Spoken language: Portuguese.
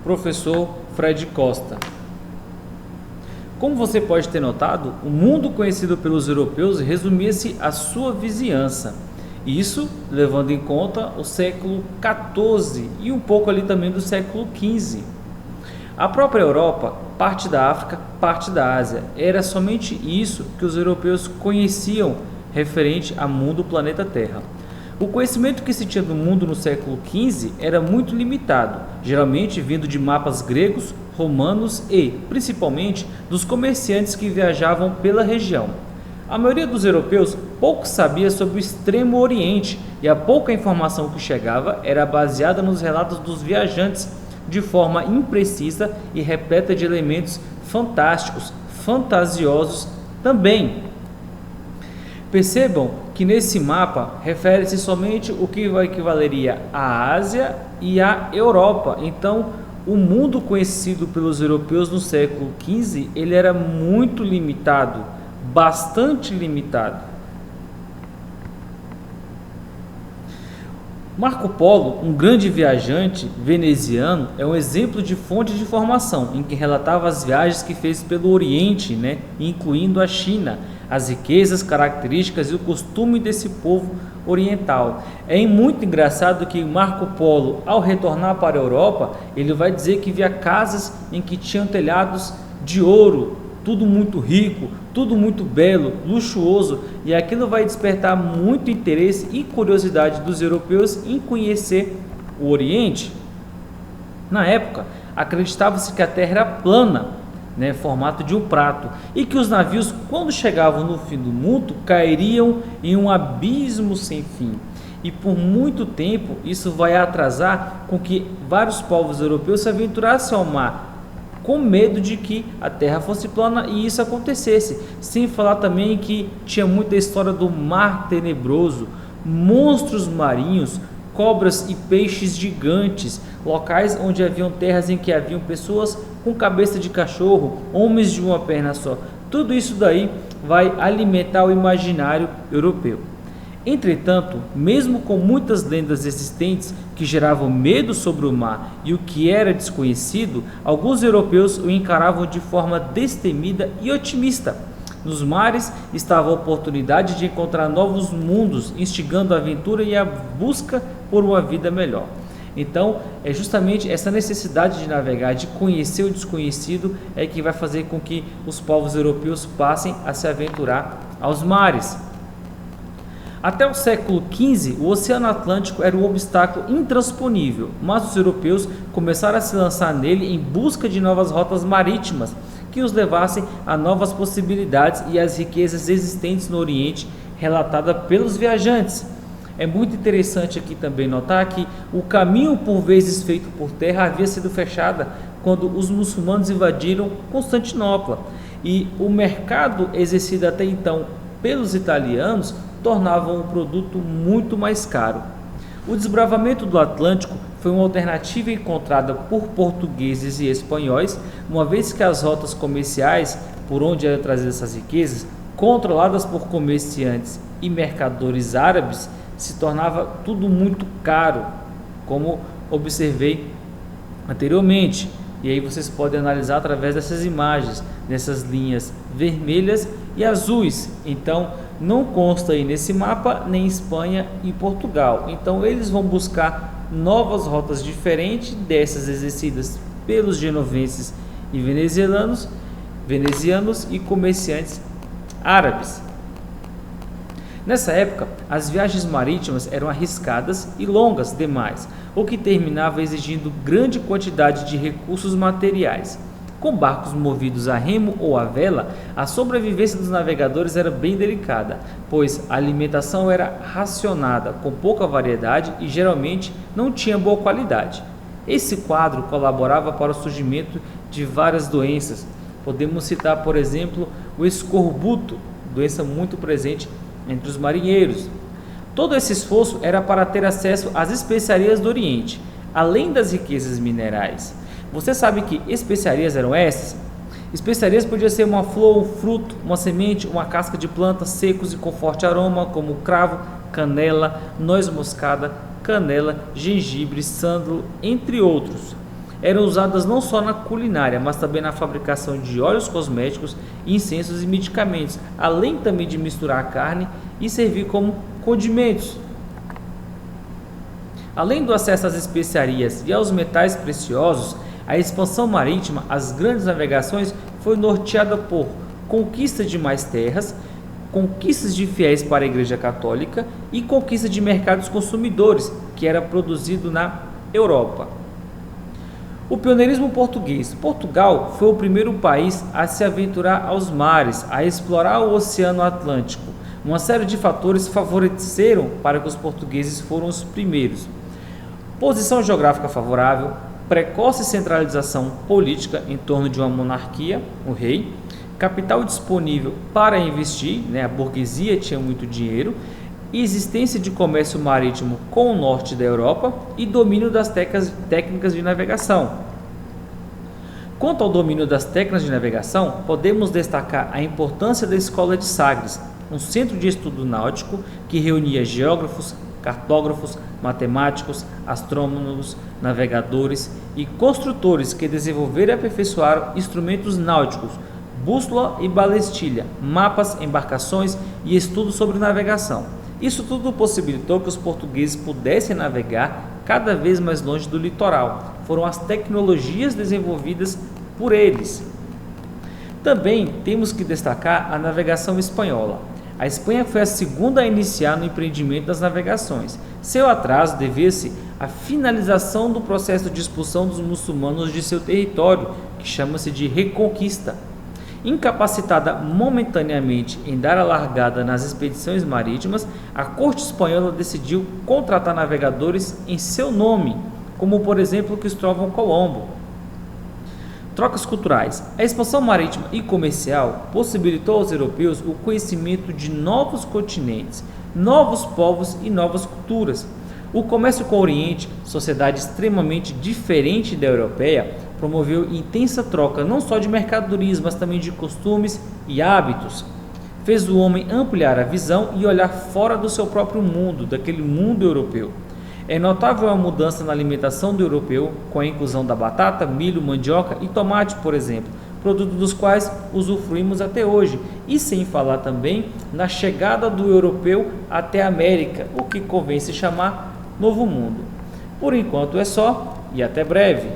Professor Fred Costa. Como você pode ter notado, o mundo conhecido pelos europeus resumia-se à sua vizinhança. Isso levando em conta o século XIV e um pouco ali também do século XV. A própria Europa, parte da África, parte da Ásia, era somente isso que os europeus conheciam referente ao mundo planeta Terra. O conhecimento que se tinha do mundo no século XV era muito limitado, geralmente vindo de mapas gregos, romanos e, principalmente, dos comerciantes que viajavam pela região. A maioria dos europeus pouco sabia sobre o Extremo Oriente e a pouca informação que chegava era baseada nos relatos dos viajantes, de forma imprecisa e repleta de elementos fantásticos, fantasiosos também. Percebam que nesse mapa refere-se somente o que equivaleria à Ásia e à Europa. Então, o mundo conhecido pelos europeus no século XV, ele era muito limitado, bastante limitado. Marco Polo, um grande viajante veneziano, é um exemplo de fonte de informação em que relatava as viagens que fez pelo Oriente, incluindo a China, as riquezas, características e o costume desse povo oriental. É muito engraçado que Marco Polo, ao retornar para a Europa, ele vai dizer que via casas em que tinham telhados de ouro, tudo muito rico, tudo muito belo, luxuoso, e aquilo vai despertar muito interesse e curiosidade dos europeus em conhecer o Oriente. Na época, acreditava-se que a Terra era plana, formato de um prato, e que os navios, quando chegavam no fim do mundo, cairiam em um abismo sem fim. E por muito tempo isso vai atrasar com que vários povos europeus se aventurassem ao mar, com medo de que a Terra fosse plana e isso acontecesse. Sem falar também que tinha muita história do mar tenebroso, monstros marinhos, cobras e peixes gigantes, locais onde haviam terras em que haviam pessoas com cabeça de cachorro, homens de uma perna só. Tudo isso daí vai alimentar o imaginário europeu. Entretanto, mesmo com muitas lendas existentes que geravam medo sobre o mar e o que era desconhecido, alguns europeus o encaravam de forma destemida e otimista. Nos mares estava a oportunidade de encontrar novos mundos, instigando a aventura e a busca por uma vida melhor. Então, é justamente essa necessidade de navegar, de conhecer o desconhecido, é que vai fazer com que os povos europeus passem a se aventurar aos mares. Até o século XV, o Oceano Atlântico era um obstáculo intransponível, mas os europeus começaram a se lançar nele em busca de novas rotas marítimas que os levassem a novas possibilidades e às riquezas existentes no Oriente, relatada pelos viajantes. É muito interessante aqui também notar que o caminho por vezes feito por terra havia sido fechado quando os muçulmanos invadiram Constantinopla, e o mercado exercido até então pelos italianos tornava o produto muito mais caro. O desbravamento do Atlântico foi uma alternativa encontrada por portugueses e espanhóis, uma vez que as rotas comerciais por onde eram trazidas essas riquezas, controladas por comerciantes e mercadores árabes, se tornava tudo muito caro, como observei anteriormente. E aí vocês podem analisar através dessas imagens, dessas linhas vermelhas e azuis. Então, não consta aí nesse mapa nem Espanha e Portugal. Então, eles vão buscar novas rotas diferentes dessas exercidas pelos genoveses e venezianos e comerciantes árabes. Nessa época, as viagens marítimas eram arriscadas e longas demais, o que terminava exigindo grande quantidade de recursos materiais. Com barcos movidos a remo ou a vela, a sobrevivência dos navegadores era bem delicada, pois a alimentação era racionada, com pouca variedade e geralmente não tinha boa qualidade. Esse quadro colaborava para o surgimento de várias doenças. Podemos citar, por exemplo, o escorbuto, doença muito presente entre os marinheiros. Todo esse esforço era para ter acesso às especiarias do Oriente, além das riquezas minerais. Você sabe que especiarias eram essas? Especiarias podia ser uma flor, um fruto, uma semente, uma casca de planta secos e com forte aroma, como cravo, canela, noz moscada, canela, gengibre, sândalo, entre outros. Eram usadas não só na culinária, mas também na fabricação de óleos cosméticos, incensos e medicamentos, além também de misturar a carne e servir como condimentos. Além do acesso às especiarias e aos metais preciosos, a expansão marítima, as grandes navegações, foi norteada por conquista de mais terras, conquistas de fiéis para a Igreja Católica e conquista de mercados consumidores, que era produzido na Europa. O pioneirismo português. Portugal foi o primeiro país a se aventurar aos mares, a explorar o Oceano Atlântico. Uma série de fatores favoreceram para que os portugueses foram os primeiros. Posição geográfica favorável, precoce centralização política em torno de uma monarquia, o rei, capital disponível para investir, a burguesia tinha muito dinheiro, existência de comércio marítimo com o norte da Europa e domínio das técnicas de navegação. Quanto ao domínio das técnicas de navegação, podemos destacar a importância da Escola de Sagres, um centro de estudo náutico que reunia geógrafos, cartógrafos, matemáticos, astrônomos, navegadores e construtores que desenvolveram e aperfeiçoaram instrumentos náuticos, bússola e balestilha, mapas, embarcações e estudos sobre navegação. Isso tudo possibilitou que os portugueses pudessem navegar cada vez mais longe do litoral. Foram as tecnologias desenvolvidas por eles. Também temos que destacar a navegação espanhola. A Espanha foi a segunda a iniciar no empreendimento das navegações. Seu atraso devia-se à finalização do processo de expulsão dos muçulmanos de seu território, que chama-se de Reconquista. Incapacitada momentaneamente em dar a largada nas expedições marítimas, a corte espanhola decidiu contratar navegadores em seu nome, como por exemplo Cristóvão Colombo. Trocas culturais. A expansão marítima e comercial possibilitou aos europeus o conhecimento de novos continentes, novos povos e novas culturas. O comércio com o Oriente, sociedade extremamente diferente da europeia, promoveu intensa troca não só de mercadorias, mas também de costumes e hábitos. Fez o homem ampliar a visão e olhar fora do seu próprio mundo, daquele mundo europeu. É notável a mudança na alimentação do europeu, com a inclusão da batata, milho, mandioca e tomate, por exemplo, produtos dos quais usufruímos até hoje, e sem falar também na chegada do europeu até a América, o que convém se chamar Novo Mundo. Por enquanto é só e até breve.